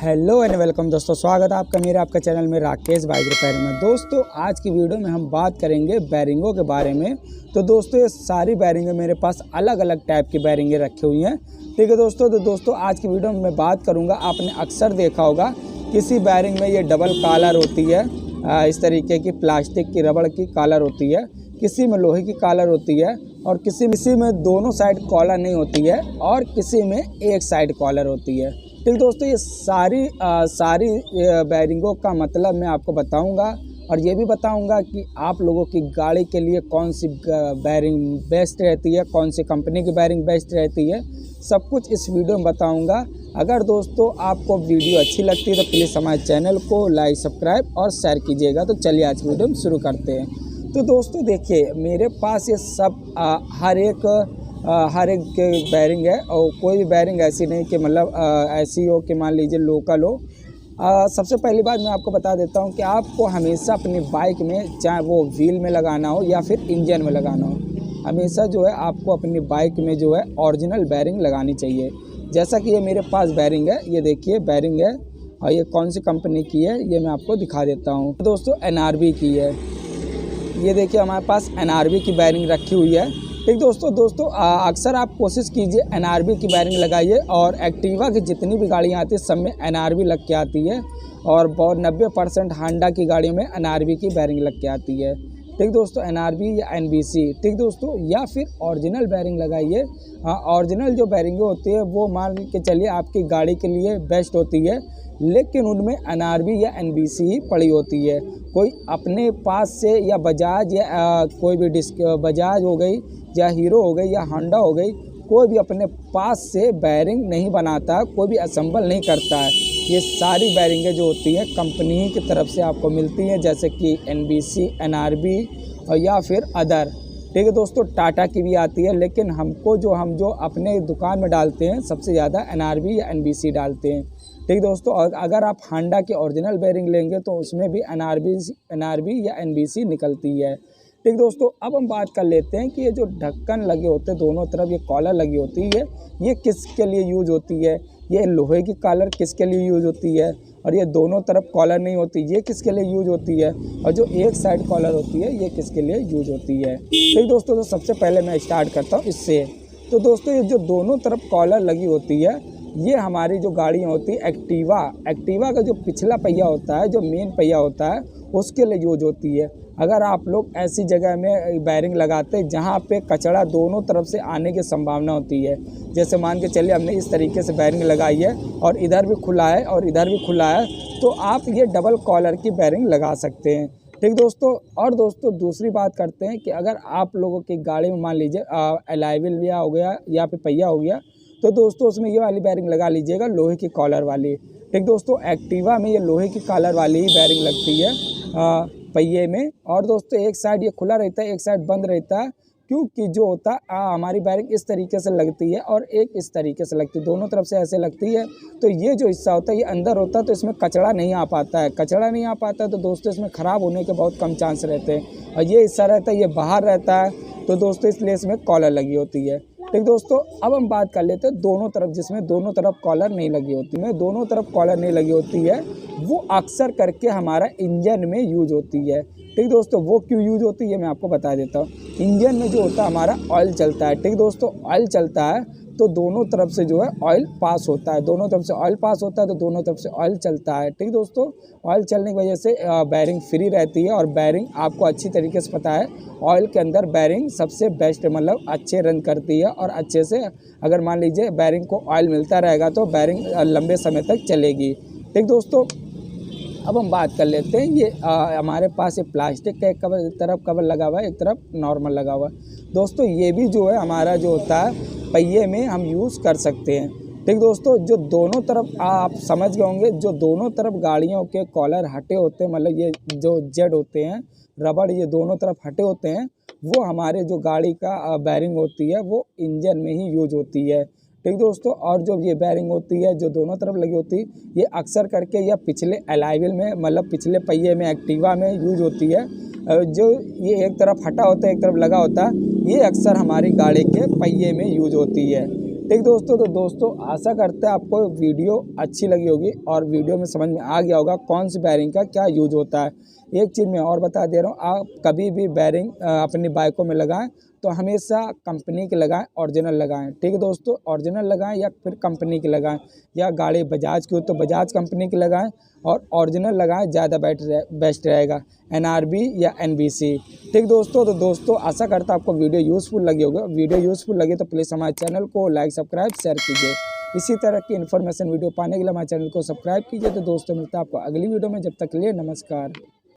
Hello and welcome दोस्तों, स्वागत है आपका आपका चैनल में राकेश बाइक रिपेयर में। दोस्तों आज की वीडियो में हम बात करेंगे बैरिंगों के बारे में। तो दोस्तों ये सारी बैरिंगें मेरे पास अलग अलग टाइप की बैरिंगें रखी हुई हैं, ठीक है दोस्तों। तो दोस्तों आज की वीडियो में मैं बात करूँगा, आपने अक्सर देखा होगा किसी बैरिंग में ये डबल कॉलर होती है, इस तरीके की प्लास्टिक की रबड़ की कॉलर होती है, किसी में लोहे की कॉलर होती है और किसी में दोनों साइड कॉलर नहीं होती है और किसी में एक साइड कॉलर होती है। ठीक दोस्तों, ये सारी बैरिंगों का मतलब मैं आपको बताऊंगा और ये भी बताऊंगा कि आप लोगों की गाड़ी के लिए कौन सी बैरिंग बेस्ट रहती है, कौन सी कंपनी की बैरिंग बेस्ट रहती है, सब कुछ इस वीडियो में बताऊंगा। अगर दोस्तों आपको वीडियो अच्छी लगती है तो प्लीज़ हमारे चैनल को लाइक, सब्सक्राइब और शेयर कीजिएगा। तो चलिए आज की वीडियो में शुरू करते हैं। तो दोस्तों देखिए, मेरे पास ये सब हर एक के बैरिंग है और कोई भी बैरिंग ऐसी नहीं कि मतलब ऐसी हो कि मान लीजिए लोकल हो। सबसे पहली बात मैं आपको बता देता हूं कि आपको हमेशा अपनी बाइक में, चाहे वो व्हील में लगाना हो या फिर इंजन में लगाना हो, हमेशा जो है आपको अपनी बाइक में जो है ओरिजिनल बैरिंग लगानी चाहिए। जैसा कि ये मेरे पास बैरिंग है, ये देखिए बैरिंग है और ये कौन सी कंपनी की है ये मैं आपको दिखा देता हूँ। दोस्तों NRB की है, ये देखिए हमारे पास NRB की बैरिंग रखी हुई है। ठीक दोस्तों अक्सर आप कोशिश कीजिए NRB की बैरिंग लगाइए और एक्टिवा की जितनी भी गाड़ियाँ आती है सब में NRB लग के आती है और बहुत 90% हांडा की गाड़ियों में NRB की बैरिंग लग के आती है। ठीक दोस्तों, NRB या NBC, ठीक दोस्तों, या फिर ओरिजिनल बैरिंग लगाइए। ओरिजिनल जो बैरिंगें होती है वो मान के चलिए आपकी गाड़ी के लिए बेस्ट होती है, लेकिन उनमें NRB या NBC ही पड़ी होती है। कोई अपने पास से या बजाज या कोई भी बजाज हो गई या हीरो हो गई या होंडा हो गई, कोई भी अपने पास से बैरिंग नहीं बनाता, कोई भी असेंबल नहीं करता है। ये सारी बैरिंगें जो होती हैं कंपनी ही की तरफ से आपको मिलती हैं, जैसे कि NBC, NRB और या फिर अदर। ठीक है दोस्तों, टाटा की भी आती है, लेकिन हम जो अपने दुकान में डालते हैं सबसे ज़्यादा NRB या NBC डालते हैं। ठीक दोस्तों, और अगर आप होंडा की ओरिजिनल बैरिंग लेंगे तो उसमें भी NRB या NBC निकलती है। ठीक दोस्तों, अब हम बात कर लेते हैं कि ये जो ढक्कन लगे होते हैं दोनों तरफ, ये कॉलर लगी होती है, ये किसके लिए यूज़ होती है। ये लोहे की कॉलर किसके लिए यूज़ होती है और ये दोनों तरफ कॉलर नहीं होती, ये किसके लिए यूज़ होती है, और जो एक साइड कॉलर होती है ये किसके लिए यूज़ होती है। ठीक दोस्तों, तो सबसे पहले मैं स्टार्ट करता हूँ इससे। तो दोस्तों ये जो दोनों तरफ कॉलर लगी होती है, ये हमारी जो गाड़ियाँ होती है एक्टिवा का जो पिछला पहिया होता है, जो मेन पहिया होता है, उसके लिए यूज होती है। अगर आप लोग ऐसी जगह में बैरिंग लगाते हैं जहाँ पे कचरा दोनों तरफ से आने की संभावना होती है, जैसे मान के चलिए हमने इस तरीके से बैरिंग लगाई है और इधर भी खुला है और इधर भी खुला है, तो आप ये डबल कॉलर की बैरिंग लगा सकते हैं। ठीक दोस्तों, और दोस्तों दूसरी बात करते हैं कि अगर आप लोगों की गाड़ी में मान लीजिए एलाइविल भी हो गया या फिर पहिया हो गया, तो दोस्तों उसमें ये वाली बैरिंग लगा लीजिएगा, लोहे की कॉलर वाली। ठीक दोस्तों, एक्टिवा में ये लोहे की कॉलर वाली ही बैरिंग लगती है पहिए में। और दोस्तों एक साइड ये खुला रहता है, एक साइड बंद रहता है, क्योंकि जो होता है हमारी बैरिंग इस तरीके से लगती है और एक इस तरीके से लगती है, दोनों तरफ से ऐसे लगती है। तो ये जो हिस्सा होता है ये अंदर होता है, तो इसमें कचरा नहीं आ पाता है। तो दोस्तों इसमें ख़राब होने के बहुत कम चांस रहते हैं। और ये हिस्सा रहता है ये बाहर रहता है, तो दोस्तों इसलिए इसमें कॉलर लगी होती है। ठीक दोस्तों, अब हम बात कर लेते हैं दोनों तरफ, जिसमें दोनों तरफ कॉलर नहीं लगी होती है। दोनों तरफ कॉलर नहीं लगी होती है, वो अक्सर करके हमारा इंजन में यूज होती है। ठीक दोस्तों, वो क्यों यूज होती है मैं आपको बता देता हूँ। इंजन में जो होता है हमारा ऑयल चलता है। ठीक दोस्तों, ऑयल चलता है तो दोनों तरफ से जो है ऑयल पास होता है, दोनों तरफ से ऑयल पास होता है तो दोनों तरफ से ऑयल चलता है। ठीक दोस्तों, ऑयल चलने की वजह से बैरिंग फ्री रहती है और बैरिंग आपको अच्छी तरीके से पता है, ऑयल के अंदर बैरिंग सबसे बेस्ट मतलब अच्छे रन करती है और अच्छे से अगर मान लीजिए बैरिंग को ऑयल मिलता रहेगा तो बैरिंग लंबे समय तक चलेगी। ठीक दोस्तों, अब हम बात कर लेते हैं, ये हमारे पास ये प्लास्टिक का एक तरफ कवर लगा हुआ है, एक तरफ नॉर्मल लगा हुआ है। दोस्तों ये भी जो है हमारा जो होता है पहिए में हम यूज़ कर सकते हैं। ठीक दोस्तों, जो दोनों तरफ आप समझ गए होंगे, जो दोनों तरफ गाड़ियों के कॉलर हटे होते हैं, मतलब ये जो जेड होते हैं रबड़, ये दोनों तरफ हटे होते हैं, वो हमारे जो गाड़ी का बैरिंग होती है वो इंजन में ही यूज होती है। ठीक दोस्तों, और जो ये बैरिंग होती है जो दोनों तरफ लगी होती है, ये अक्सर करके या पिछले एलाइविल में मतलब पिछले पहिए में एक्टिवा में यूज होती है। जो ये एक तरफ हटा होता है एक तरफ लगा होता है, ये अक्सर हमारी गाड़ी के पहिए में यूज होती है। ठीक दोस्तों, तो दोस्तों आशा करते हैं आपको वीडियो अच्छी लगी होगी और वीडियो में समझ में आ गया होगा कौन सी बैरिंग का क्या यूज होता है। एक चीज़ मैं और बता दे रहा हूँ, आप कभी भी बैरिंग अपनी बाइकों में लगाएं तो हमेशा कंपनी के लगाएं, ओरिजिनल लगाएं। ठीक है दोस्तों, ओरिजिनल लगाएं या फिर कंपनी के लगाएं, या गाड़ी बजाज की हो तो बजाज कंपनी की लगाएं और ओरिजिनल लगाएं, ज़्यादा बेस्ट रहेगा, NRB या NBC। ठीक दोस्तों, तो दोस्तों आशा करता आपको वीडियो यूज़फुल लगी होगा। वीडियो यूज़फुल लगी तो प्लीज़ हमारे चैनल को लाइक सब्सक्राइब शेयर कीजिए। इसी तरह की इन्फॉर्मेशन वीडियो पाने के लिए हमारे चैनल को सब्सक्राइब कीजिए। तो दोस्तों मिलता है आपको अगली वीडियो में, जब तक के लिए नमस्कार।